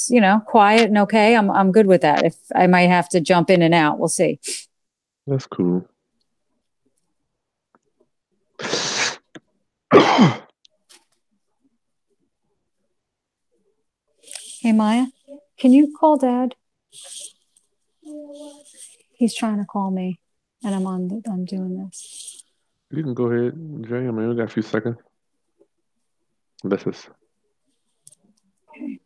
it's, quiet and okay, I'm good with that. If I might have to jump in and out, we'll see. That's cool. Hey, Maya, can you call Dad? He's trying to call me, and I'm doing this. You can go ahead, Jay. I mean, we got a few seconds. This is Okay.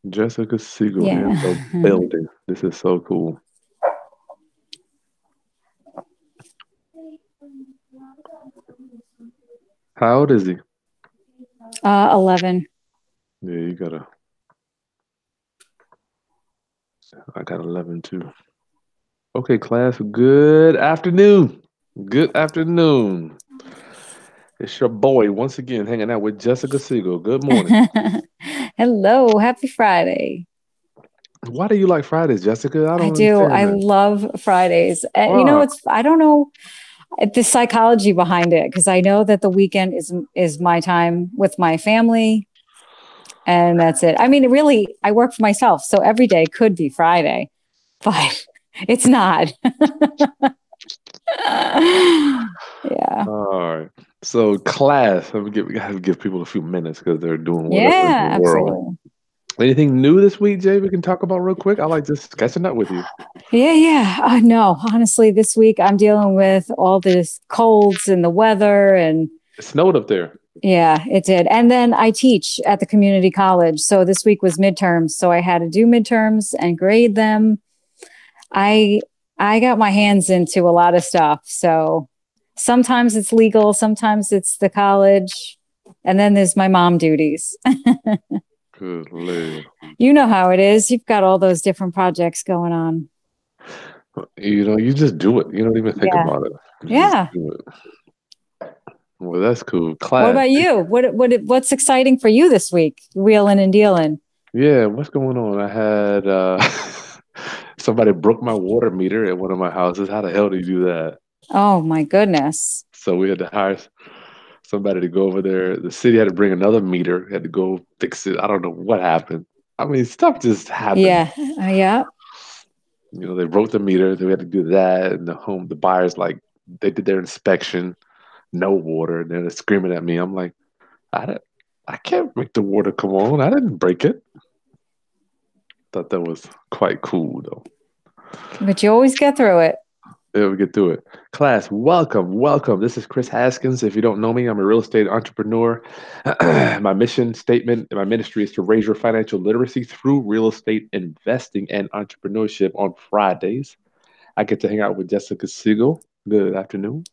Jessica Segal in Yeah. the building. This is so cool. How old is he? 11. Yeah, you gotta. I got 11 too. Okay, class. Good afternoon. Good afternoon. It's your boy once again hanging out with Jessica Segal. Good morning. Hello, happy Friday. Why do you like Fridays, Jessica? I I don't do. understand I that. love Fridays. Wow. I don't know the psychology behind it because I know that the weekend is my time with my family and that's it. I mean, really, I work for myself, so every day could be Friday, but it's not. Yeah. All right. So class, we gotta give people a few minutes because they're doing whatever in the Yeah, world. absolutely. Anything new this week, Jay? We can talk about real quick. I like just catching up with you. Yeah. No, honestly, this week I'm dealing with all this colds and the weather and It snowed up there. yeah, it did. And then I teach at the community college. So this week was midterms. So I had to do midterms and grade them. I I got my hands into a lot of stuff. So sometimes it's legal, sometimes it's the college, and then there's my mom duties. Good Lord. You know how it is. You've got all those different projects going on. You just do it. You don't even think Yeah. about it. You just Yeah. do it. Well, that's cool. What Class. about you? What's exciting for you this week? Wheeling and dealing. Yeah, what's going on? I had somebody broke my water meter at one of my houses. How the hell do you do that? Oh my goodness. So we had to hire somebody to go over there. The city had to bring another meter, had to go fix it. I don't know what happened. I mean, stuff just happened. Yeah. Yeah. They wrote the meter, they had to do that, and the buyers like they did their inspection, no water, and they're screaming at me. I'm like, I don't, I can't make the water come on. I didn't break it. Thought that was quite cool though. But you always get through it. Yeah, we get through it. Class, welcome, welcome. This is Chris Haskins. If you don't know me, I'm a real estate entrepreneur. My mission statement in my ministry is to raise your financial literacy through real estate investing and entrepreneurship on Fridays. I get to hang out with Jessica Siegel. Good afternoon.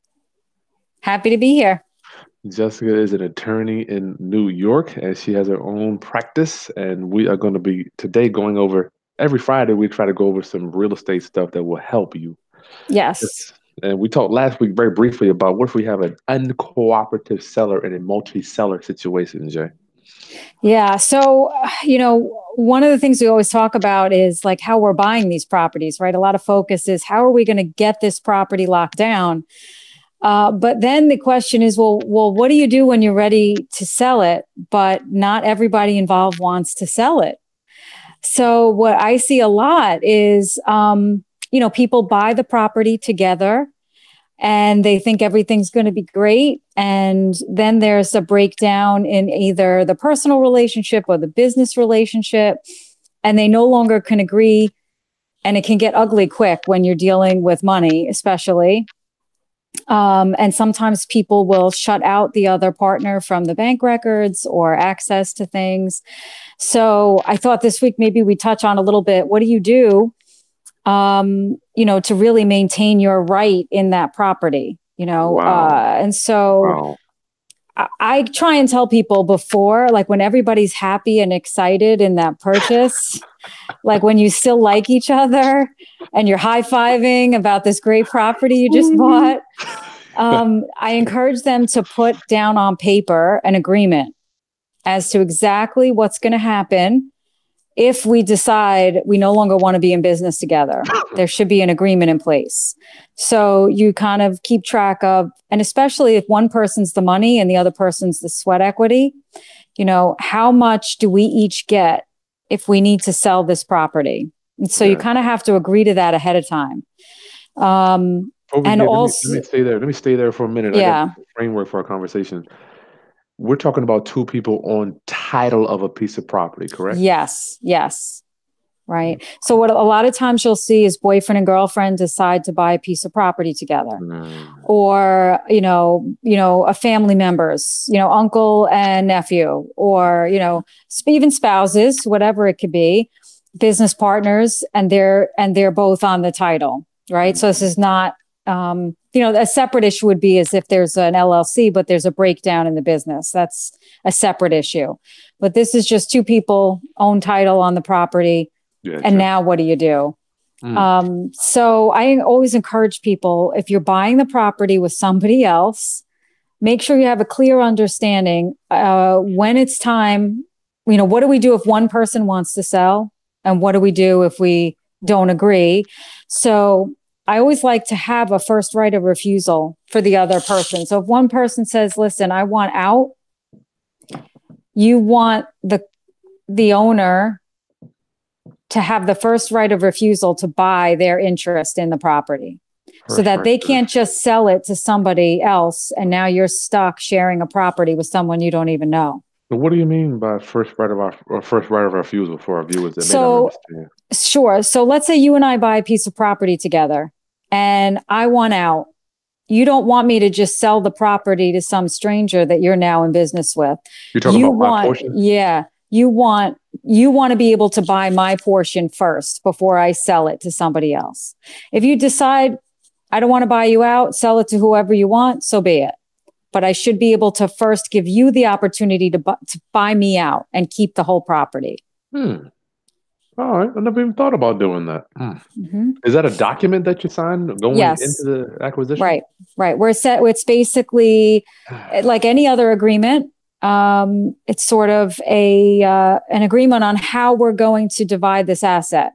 Happy to be here. Jessica is an attorney in New York, and she has her own practice. And we are going to be today going over every Friday. We try to go over some real estate stuff that will help you. Yes. Yes. And we talked last week very briefly about what if we have an uncooperative seller in a multi-seller situation, Jay? Yeah. So, one of the things we always talk about is like how we're buying these properties, right? A lot of focus is how are we going to get this property locked down? But then the question is, well, what do you do when you're ready to sell it, but not everybody involved wants to sell it? So what I see a lot is, people buy the property together and they think everything's going to be great. And then there's a breakdown in either the personal relationship or the business relationship, and they no longer can agree. And it can get ugly quick when you're dealing with money, especially. And sometimes people will shut out the other partner from the bank records or access to things. So I thought this week maybe we touch on a little bit. What do you do, to really maintain your right in that property? Wow. And so Wow. I try and tell people before, like when everybody's happy and excited in that purchase, like when you still like each other and you're high-fiving about this great property you just bought, I encourage them to put down on paper an agreement as to exactly what's going to happen if we decide we no longer want to be in business together. There should be an agreement in place. So you kind of keep track of, and especially if one person's the money and the other person's the sweat equity, how much do we each get if we need to sell this property? And so you kind of have to agree to that ahead of time. And also, let me stay there. Let me stay there for a minute. I got a framework for our conversation. We're talking about two people on title of a piece of property, correct? Yes. Right. So what a lot of times you'll see is boyfriend and girlfriend decide to buy a piece of property together, or, a family members, uncle and nephew, or, even spouses, whatever it could be, business partners, and they're both on the title. Right. So this is not, a separate issue would be as if there's an LLC, but there's a breakdown in the business. That's a separate issue. But this is just two people own title on the property. And now what do you do? So I always encourage people, if you're buying the property with somebody else, make sure you have a clear understanding when it's time. What do we do if one person wants to sell? And what do we do if we don't agree? So I always like to have a first right of refusal for the other person. So if one person says, listen, I want out, you want the owner to have the first right of refusal to buy their interest in the property, so that they can't just sell it to somebody else. And now you're stuck sharing a property with someone you don't even know. But what do you mean by first right of refusal for our viewers that may not understand? Sure. So let's say you and I buy a piece of property together and I want out. You don't want me to just sell the property to some stranger that you're now in business with. You're talking about my portion? Yeah. You want to be able to buy my portion first before I sell it to somebody else. If you decide I don't want to buy you out, sell it to whoever you want, so be it. But I should be able to first give you the opportunity to buy me out and keep the whole property. All right. I never even thought about doing that. Is that a document that you sign going into the acquisition? Right. It's basically like any other agreement. It's sort of an agreement on how we're going to divide this asset.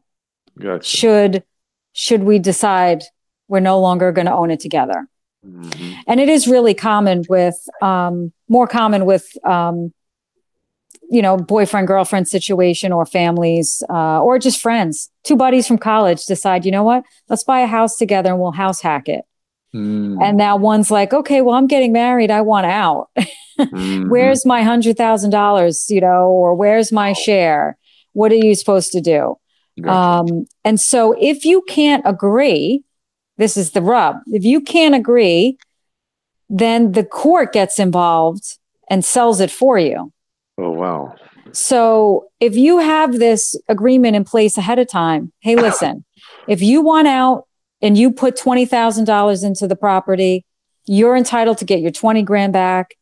Gotcha. Should we decide we're no longer going to own it together? And it is really common more common with boyfriend, girlfriend situation, or families, or just friends. Two buddies from college decide, you know what, let's buy a house together and we'll house hack it. And now one's like, okay, well, I'm getting married. I want out. Where's my $100,000, or where's my share? What are you supposed to do? Gotcha. And so if you can't agree, this is the rub. If you can't agree, then the court gets involved and sells it for you. Oh, wow. So if you have this agreement in place ahead of time, hey, listen, if you want out and you put $20,000 into the property, you're entitled to get your 20 grand back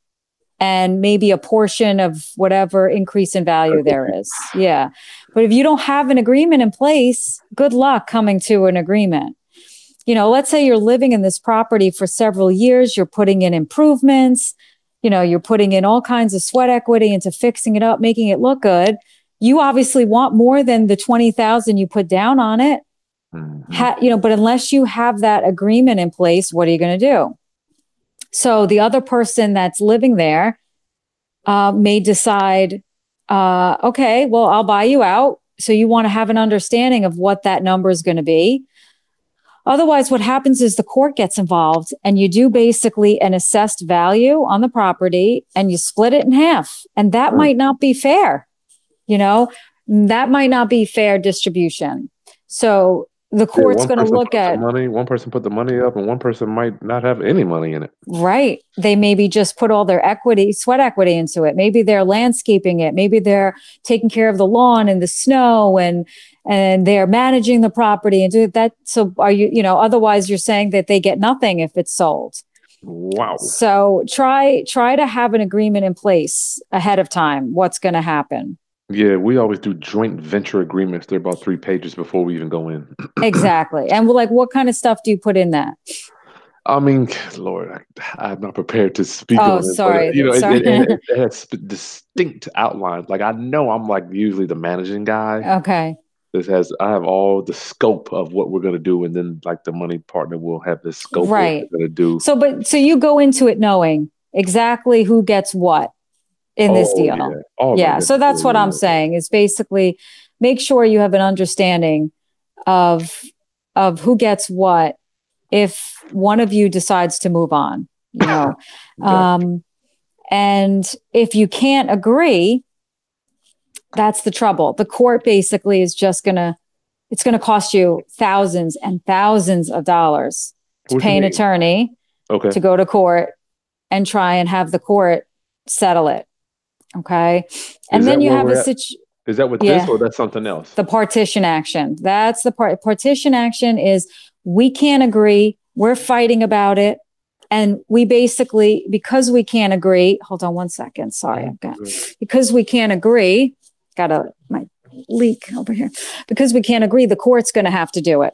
and maybe a portion of whatever increase in value there is. Yeah. But if you don't have an agreement in place, good luck coming to an agreement. Let's say you're living in this property for several years, you're putting in improvements, you're putting in all kinds of sweat equity into fixing it up, making it look good. You obviously want more than the 20,000 you put down on it. But unless you have that agreement in place, what are you going to do? So the other person that's living there may decide, okay, well, I'll buy you out. So you want to have an understanding of what that number is going to be. Otherwise, what happens is the court gets involved and you do basically an assessed value on the property and you split it in half. And that might not be fair. That might not be fair distribution. So the court's going to look at money. One person put the money up and one person might not have any money in it. Right. They maybe just put all their sweat equity into it. Maybe they're landscaping it. Maybe they're taking care of the lawn and the snow and they're managing the property and do that. So are you, otherwise you're saying that they get nothing if it's sold. Wow. So try to have an agreement in place ahead of time. What's going to happen? Yeah, we always do joint venture agreements. They're about 3 pages before we even go in. Exactly. And what kind of stuff do you put in that? I mean, Lord, I'm not prepared to speak on it. Sorry. But, it has distinct outlines. Like, I know I'm like usually the managing guy. Okay. I have all the scope of what we're going to do. And then like the money partner will have the scope of what we're going to do. So you go into it knowing exactly who gets what. in this Oh deal. yeah. Oh my Yeah. goodness. So that's what I'm Yeah, saying is basically make sure you have an understanding of who gets what if one of you decides to move on, yeah. and if you can't agree, that's the trouble. The court basically is just it's going to cost you thousands and thousands of dollars to What you pay an mean? attorney Okay. to go to court and try and have the court settle it. Okay. Is And that then you where have we're at? Is that with this yeah, or that's something else? the partition action. That's the partition action is we can't agree. We're fighting about it. And we basically, because we can't agree, hold on one second. Sorry, because we can't agree, my leak over here. Because we can't agree, the court's going to have to do it.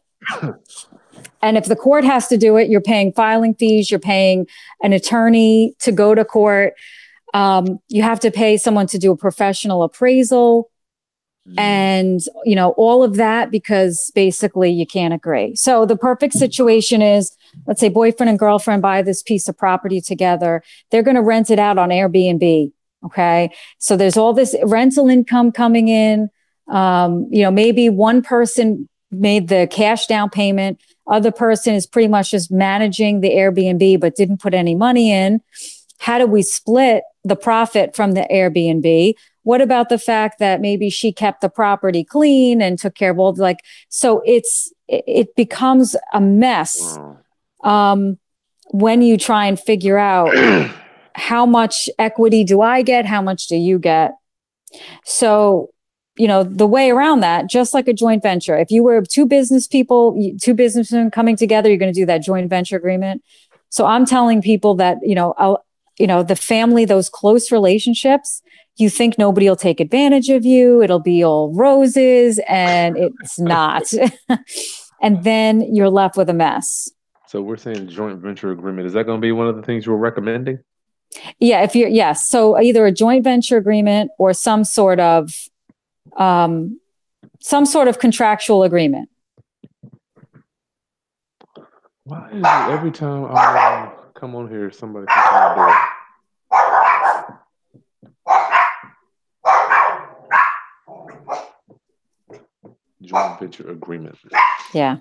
And if the court has to do it, you're paying filing fees, you're paying an attorney to go to court. You have to pay someone to do a professional appraisal and, all of that because basically you can't agree. So the perfect situation is, let's say boyfriend and girlfriend buy this piece of property together. They're going to rent it out on Airbnb. Okay. So there's all this rental income coming in. Maybe one person made the cash down payment. Other person is pretty much just managing the Airbnb, but didn't put any money in. How do we split the profit from the Airbnb? What about the fact that maybe she kept the property clean and took care of all so it becomes a mess when you try and figure out how much equity do I get? How much do you get? So, the way around that, just like a joint venture, if you were two businessmen coming together, you're going to do that joint venture agreement. So I'm telling people that, the family, those close relationships, you think nobody will take advantage of you. It'll be all roses and it's not. And then you're left with a mess. So we're saying joint venture agreement. Is that going to be one of the things you're recommending? Yeah. Yes. So either a joint venture agreement or some sort of contractual agreement. Why is it every time I come on here, somebody comes on the door? Joint venture agreement. Yeah.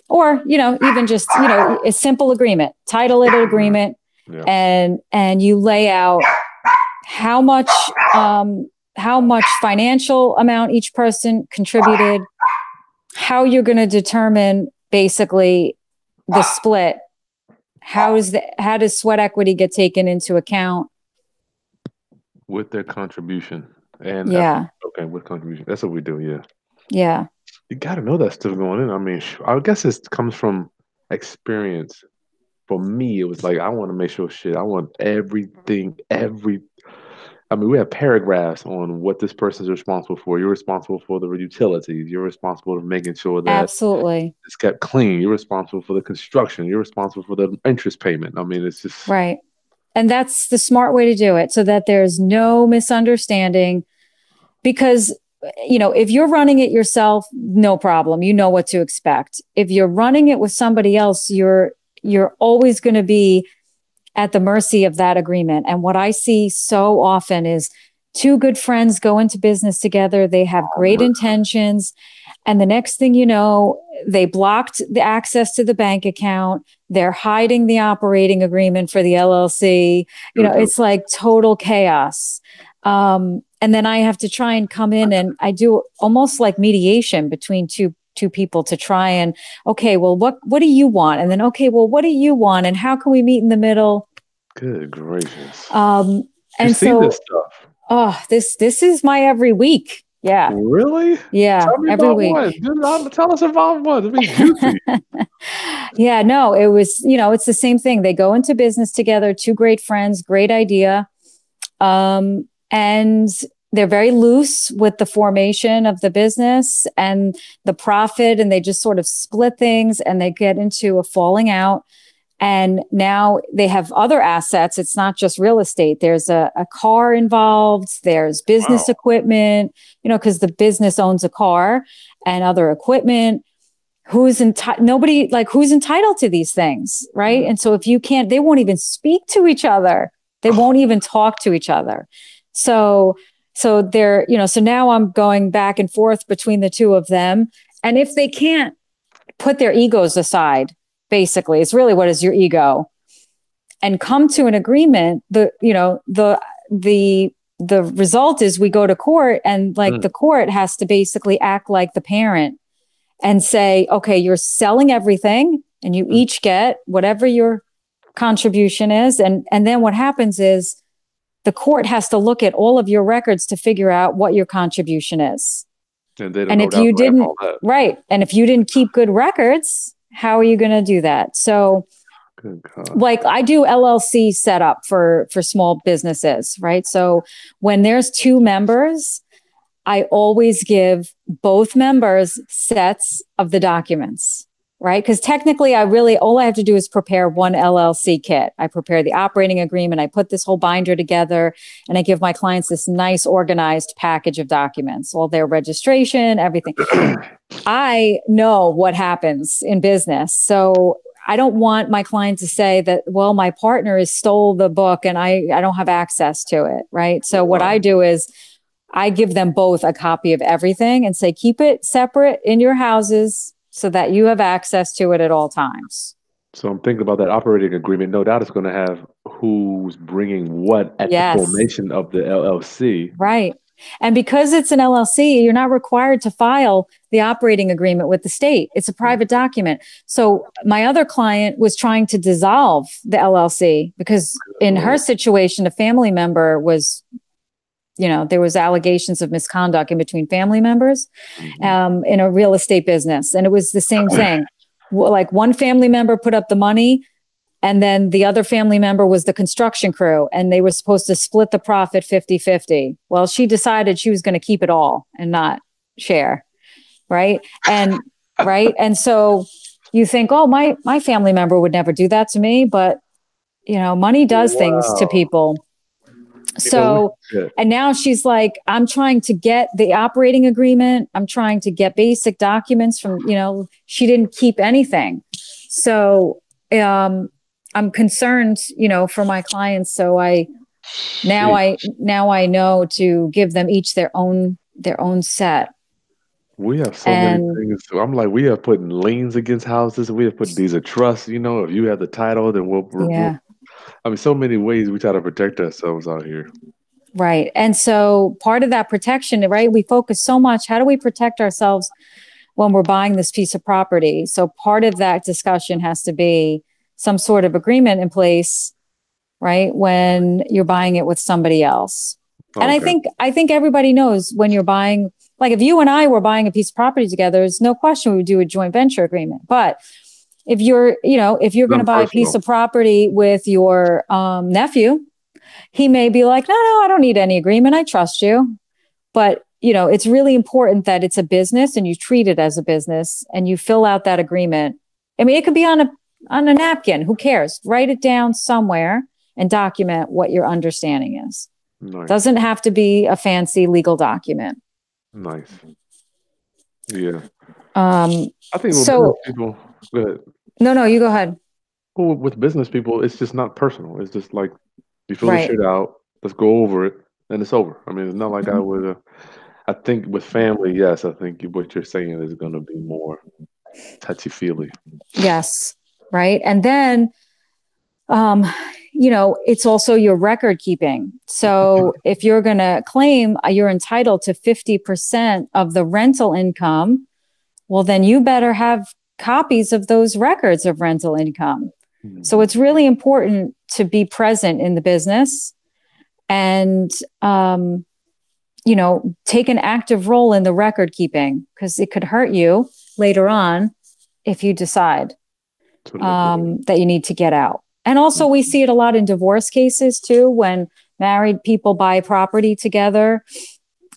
Or, even just, a simple agreement, title it an agreement, yeah. and you lay out how much financial amount each person contributed, how you're going to determine basically the split. How does sweat equity get taken into account? With their contribution. And yeah. Okay, with contribution. That's what we do, yeah. Yeah. You got to know that stuff going in. I mean, I guess it comes from experience. For me, it was like, I want to make sure I want everything, we have paragraphs on what this person is responsible for. You're responsible for the utilities. You're responsible for making sure that absolutely it's kept clean. You're responsible for the construction. You're responsible for the interest payment. I mean, it's just right. And that's the smart way to do it so that there's no misunderstanding. Because, if you're running it yourself, no problem. You know what to expect. If you're running it with somebody else, you're always going to be at the mercy of that agreement. And what I see so often is two good friends go into business together. They have great intentions. And the next thing you know, they blocked the access to the bank account. They're hiding the operating agreement for the LLC. It's like total chaos. And then I have to try and come in and I do almost like mediation between two people to try and, okay, well, what do you want? And then, okay, well, what do you want? And how can we meet in the middle? Good gracious. And so this stuff. Oh, this is my every week. Yeah. Really? Yeah. Tell me every about week. One. Tell us about one. It'd be juicy. Yeah, no, it was, it's the same thing. They go into business together, two great friends, great idea. And they're very loose with the formation of the business and the profit, and they just sort of split things and they get into a falling out. And now they have other assets. It's not just real estate. There's a car involved. There's business equipment, because the business owns a car and other equipment. Who's entitled to these things, right? And so if you can't, they won't even speak to each other. They won't even talk to each other. So, so they're, so now I'm going back and forth between the two of them. And if they can't put their egos aside, basically, it's really what is your ego, and come to an agreement, the result is we go to court, and like the court has to basically act like the parent and say, okay, you're selling everything and you each get whatever your contribution is. And then what happens is the court has to look at all of your records to figure out what your contribution is. And they don't And know if you that didn't, all that. right. And if you didn't keep good records, how are you going to do that? So like I do LLC setup for small businesses, right? So when there's two members, I always give both members sets of the documents, right? Because technically, all I have to do is prepare one LLC kit. I prepare the operating agreement. I put this whole binder together, and I give my clients this nice organized package of documents, all their registration, everything. I know what happens in business. So I don't want my client to say that, well, my partner has stole the book and I don't have access to it, right? So what I do is I give them both a copy of everything and say, keep it separate in your houses so that you have access to it at all times. So I'm thinking about that operating agreement. No doubt it's going to have who's bringing what at the formation of the LLC. Right. And because it's an LLC, you're not required to file the operating agreement with the state. It's a private document. So my other client was trying to dissolve the LLC because in her situation, a family member was, there was allegations of misconduct in between family members in a real estate business. And it was the same thing. Like one family member put up the money, and then the other family member was the construction crew, and they were supposed to split the profit 50-50. Well, she decided she was going to keep it all and not share. Right. And so you think, oh, my family member would never do that to me. But, money does things to people. So, and now she's like, I'm trying to get the operating agreement. I'm trying to get basic documents from, she didn't keep anything. So, I'm concerned, for my clients. So I know to give them each their own set. We have so many things. I'm like, we have put liens against houses. We have put deeds of trust. If you have the title, then we'll so many ways we try to protect ourselves out here. Right. And so part of that protection, right, we focus so much, how do we protect ourselves when we're buying this piece of property? So part of that discussion has to be some sort of agreement in place, right, when you're buying it with somebody else. Okay. And I think everybody knows when you're buying, like if you and I were buying a piece of property together, there's no question we would do a joint venture agreement. But if you're going to buy a piece of property with your nephew, he may be like, no, I don't need any agreement. I trust you. But, it's really important that it's a business and you treat it as a business and you fill out that agreement. I mean, it could be on a napkin. Who cares? Write it down somewhere and document what your understanding is. Nice. Doesn't have to be a fancy legal document. Nice. Yeah. I think so. People, go ahead. No, you go ahead. Well, with business people, it's just not personal. It's just like you fill the shit out. Let's go over it, and it's over. I mean, it's not like I would. I think with family, yes, I think what you're saying is going to be more touchy-feely. Yes. Right. And then, it's also your record keeping. So if you're going to claim you're entitled to 50% of the rental income, well, then you better have copies of those records of rental income. Mm-hmm. So it's really important to be present in the business and, take an active role in the record keeping, because it could hurt you later on if you decide that you need to get out. And also we see it a lot in divorce cases too, when married people buy property together.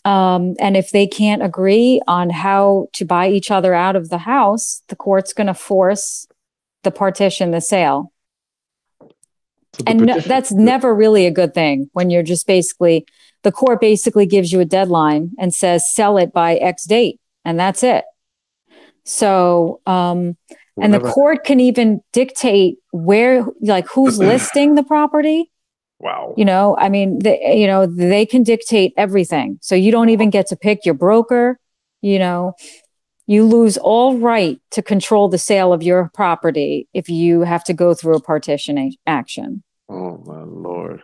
And if they can't agree on how to buy each other out of the house, the court's going to force the partition, the sale. So that's never really a good thing when you're just the court basically gives you a deadline and says, sell it by X date. And that's it. So, and the court can even dictate who's listing the property. Wow. You know, I mean, they can dictate everything. So you don't even get to pick your broker. You know, you lose all right to control the sale of your property if you have to go through a partition action. Oh my Lord.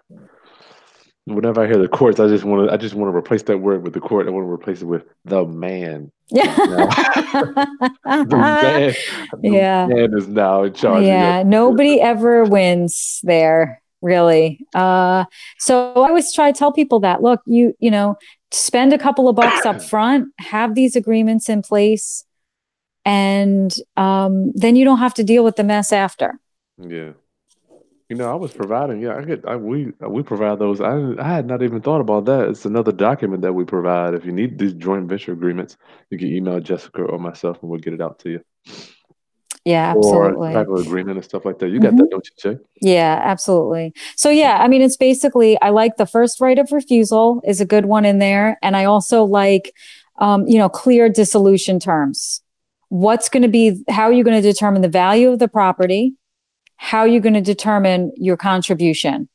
Whenever I hear the courts, I just want to replace that word with the court. I want to replace it with the man is now Yeah. the man the Yeah. man is now in charge of your Yeah. Nobody ever wins there, really. So I always try to tell people that, look, spend a couple of bucks up front, have these agreements in place, and then you don't have to deal with the mess after. yeah. You know, I was providing. Yeah, we provide those. I had not even thought about that. It's another document that we provide. If you need these joint venture agreements, you can email Jessica or myself, and we'll get it out to you. Yeah, Or type absolutely. of agreement and stuff like that. You got Hmm. that, don't you, Jay? Yeah, absolutely. So yeah, I mean, it's basically, I like the first right of refusal is a good one in there. And I also like, clear dissolution terms. How are you going to determine the value of the property? How are you going to determine your contribution?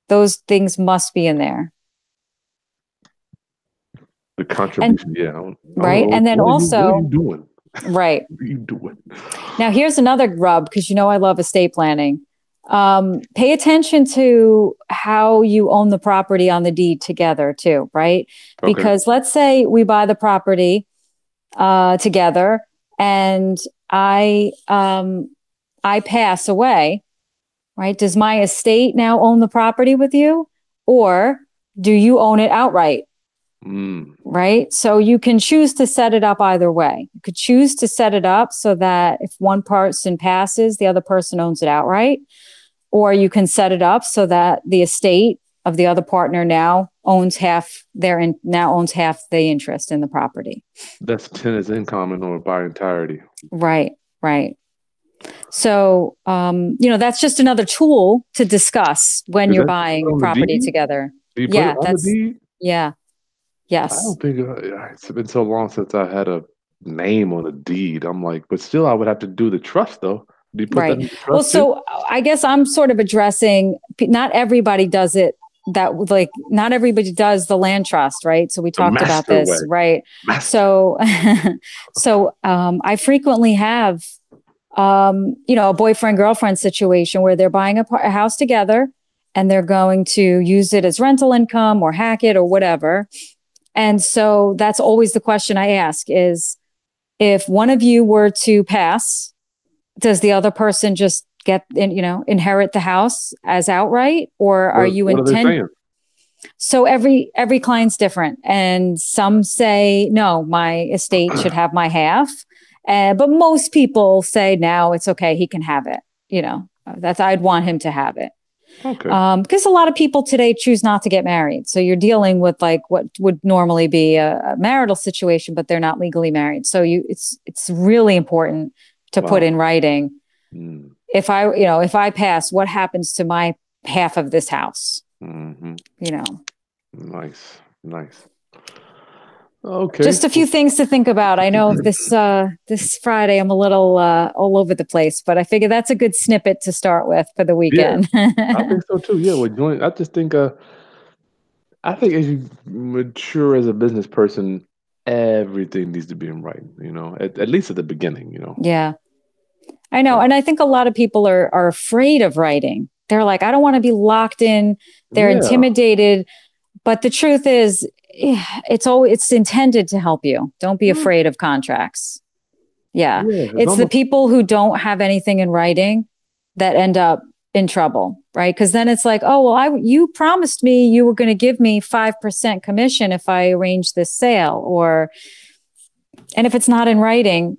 Those things must be in there. The And contribution. Yeah. right. And then What are also, you doing? right. What are you doing? Now, here's another rub because I love estate planning. Pay attention to how you own the property on the deed together, too, right? Okay. Because let's say we buy the property together and I pass away, right? Does my estate now own the property with you, or do you own it outright? Mm, Right. So you can choose to set it up either way. You could choose to set it up so that if one person passes, the other person owns it outright. Or you can set it up so that the estate of the other partner now owns half the interest in the property. that's tenants in common or by entirety. Right. Right. So, that's just another tool to discuss when Is you're that buying on the property deed? together. Do you put it Yeah. on the deed? Yeah. I Yes. don't think it's been so long since I had a name on a deed. I'm like, but still, I would have to do the trust though. Do you put that Right. in the Well, trust too? so I guess I'm sort of addressing not everybody does it not everybody does the land trust, right? So we The talked about master this, way. right? Master. So, I frequently have, a boyfriend girlfriend situation where they're buying a house together and they're going to use it as rental income or hack it or whatever. And so that's always the question I ask is if one of you were to pass, does the other person just inherit the house as outright, or are you What are they saying? so every client's different, and some say no, my estate should have my half, but most people say now it's okay, he can have it. That's I'd want him to have it. Okay. Because a lot of people today choose not to get married, so you're dealing with like what would normally be a marital situation, but they're not legally married. So it's really important to put Wow. in writing, Mm. if I pass, what happens to my half of this house? Hmm. You know, Nice. Nice. Okay. just a few things to think about. I know this Friday I'm a little all over the place, but I figure that's a good snippet to start with for the Yeah, weekend. I think so too. Yeah, with joint, I think as you mature as a business person, everything needs to be in writing. At least at the beginning. Yeah, I know, Uh, and I think a lot of people are afraid of writing. They're like, I don't want to be locked in. They're yeah. intimidated. But the truth is, it's intended to help you. Don't be Yeah. afraid of contracts. Yeah. Yeah. It's It's the almost people who don't have anything in writing that end up in trouble, right? Because then it's like, oh, well, you promised me you were going to give me 5% commission if I arrange this sale. And if it's not in writing,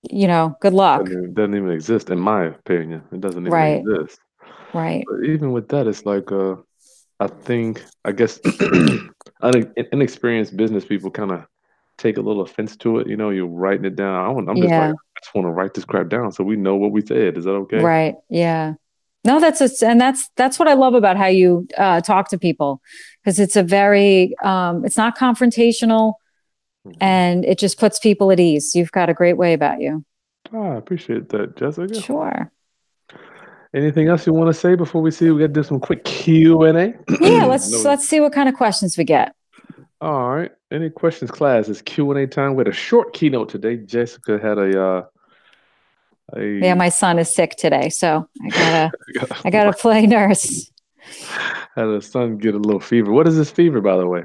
good luck. doesn't even exist in my opinion. It doesn't even Right. exist. Right. But even with that, it's like I guess inexperienced business people kind of take a little offense to it. You're writing it down. I'm just like, Yeah. I just want to write this crap down so we know what we said. Is that okay? Right. Yeah. No, that's what I love about how you talk to people, because it's it's not confrontational, Mhm. and it just puts people at ease. You've got a great way about you. I appreciate that, Jessica. Sure. Anything else you want to say before we see we got to do some quick Q&A? Yeah, let's No. let's see what kind of questions we get. All right. Any questions, class? It's Q&A time. We had a short keynote today. Jessica had Yeah, a my son is sick today, so I gotta play nurse. had a son get a little fever. What is this fever, by the way?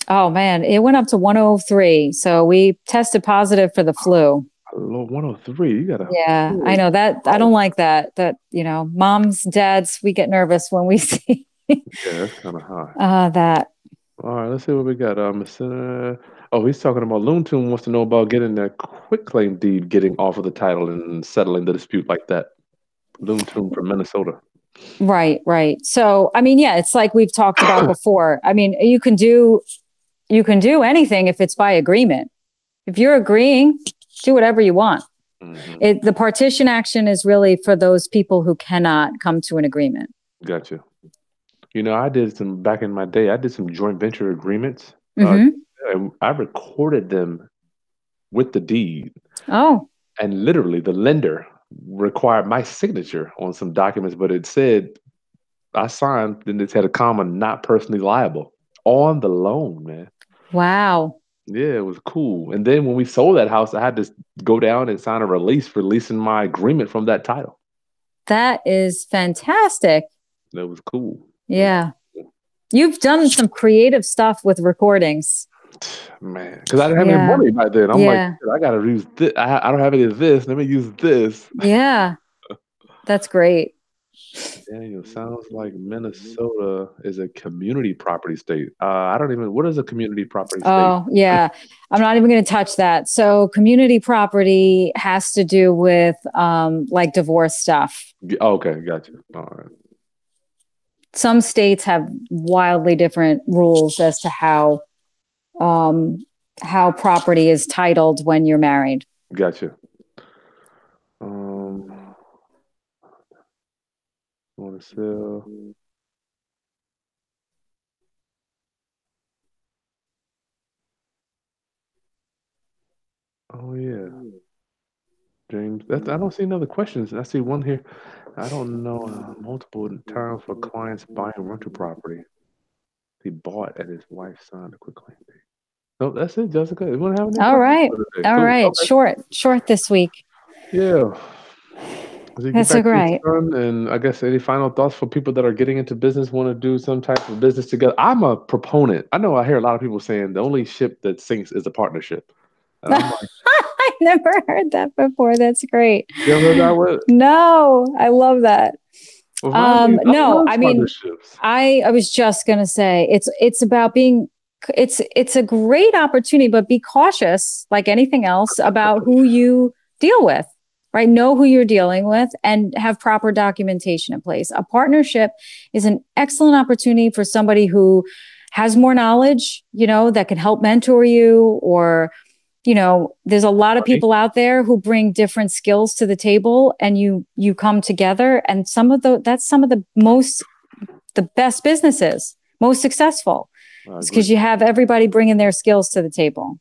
Oh man, it went up to 103. So we tested positive for the flu. A little 103. You got a Yeah, I oh, know that. I don't like that. Moms, dads, we get nervous when we see yeah, that's kind of high. that. All right, let's see what we got. Oh, he's talking about Loon Tune wants to know about getting that quick claim deed, getting off of the title and settling the dispute like that. Loon Tune from Minnesota. Right, right. So, I mean, yeah, it's like we've talked about before. I mean, you can do anything if it's by agreement. If you're agreeing, do whatever you want. Hmm. The partition action is really for those people who cannot come to an agreement. Gotcha. I did some back in my day. I did some joint venture agreements, Hmm. and I recorded them with the deed. Oh, And literally, the lender required my signature on some documents, but it said I signed, then it had a comma, not personally liable on the loan, man. wow. Yeah, it was cool. And then when we sold that house, I had to go down and sign a release releasing my agreement from that title. That is fantastic. That was cool. It was Yeah. You've done some creative stuff with recordings. Man, because I didn't have any Yeah. money back then. I'm like, Yeah. I gotta use this. I don't have any of this. Let me use this. Yeah. That's great. Daniel, sounds like Minnesota is a community property state. I don't even. What is a community property state? Oh, yeah. I'm not even going to touch that. So, community property has to do with like divorce stuff. Oh, okay, gotcha. All right. Some states have wildly different rules as to um, how property is titled when you're married. Gotcha. Um, want to sell? Oh yeah, James. I don't see any other questions. I see one here. I don't know multiple times for clients buying rental property. He bought at his wife's signed a quick claim deed. No, that's it, Jessica. You want to have any All questions right. for today? All Cool. right. Okay. Short this week. Yeah. As you get That's so back to your great. son, and I guess any final thoughts for people that are getting into business, want to do some type of business together? I'm a proponent. I know I hear a lot of people saying the only ship that sinks is a partnership. And I'm like, I never heard that before. That's great. you ever heard that word? No, I love that. Well, I No, love I mean, partnerships. I was just gonna say it's about being it's a great opportunity, but be cautious, like anything else, about who you deal with, right? Know who you're dealing with and have proper documentation in place. A partnership is an excellent opportunity for somebody who has more knowledge, that can help mentor you, or there's a lot of Money. people out there who bring different skills to the table, and you come together, and that's some of the best businesses, most successful. I It's agree. because you have everybody bringing their skills to the table.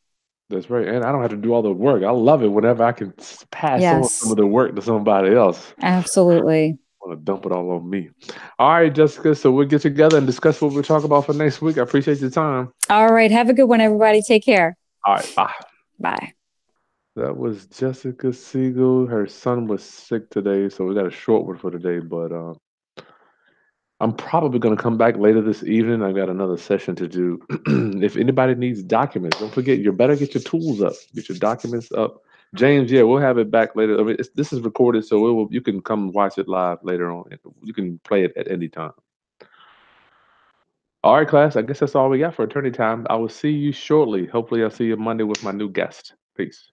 That's right. And I don't have to do all the work. I love it whenever I can pass on some Yes, of the work to somebody else. absolutely. I want to dump it all on me. All right, Jessica. So we'll get together and discuss what we'll talk about for next week. I appreciate your time. All right. Have a good one, everybody. Take care. All right, bye. Bye. That was Jessica Segal. Her son was sick today, so we got a short one for today. But I'm probably going to come back later this evening. I got another session to do. If anybody needs documents, don't forget, you better get your tools up, get your documents up. James, yeah, we'll have it back later. I mean, this is recorded, so you can come watch it live later on. You can play it at any time. All right, class. I guess that's all we got for attorney time. I will see you shortly. Hopefully, I'll see you Monday with my new guest. Peace.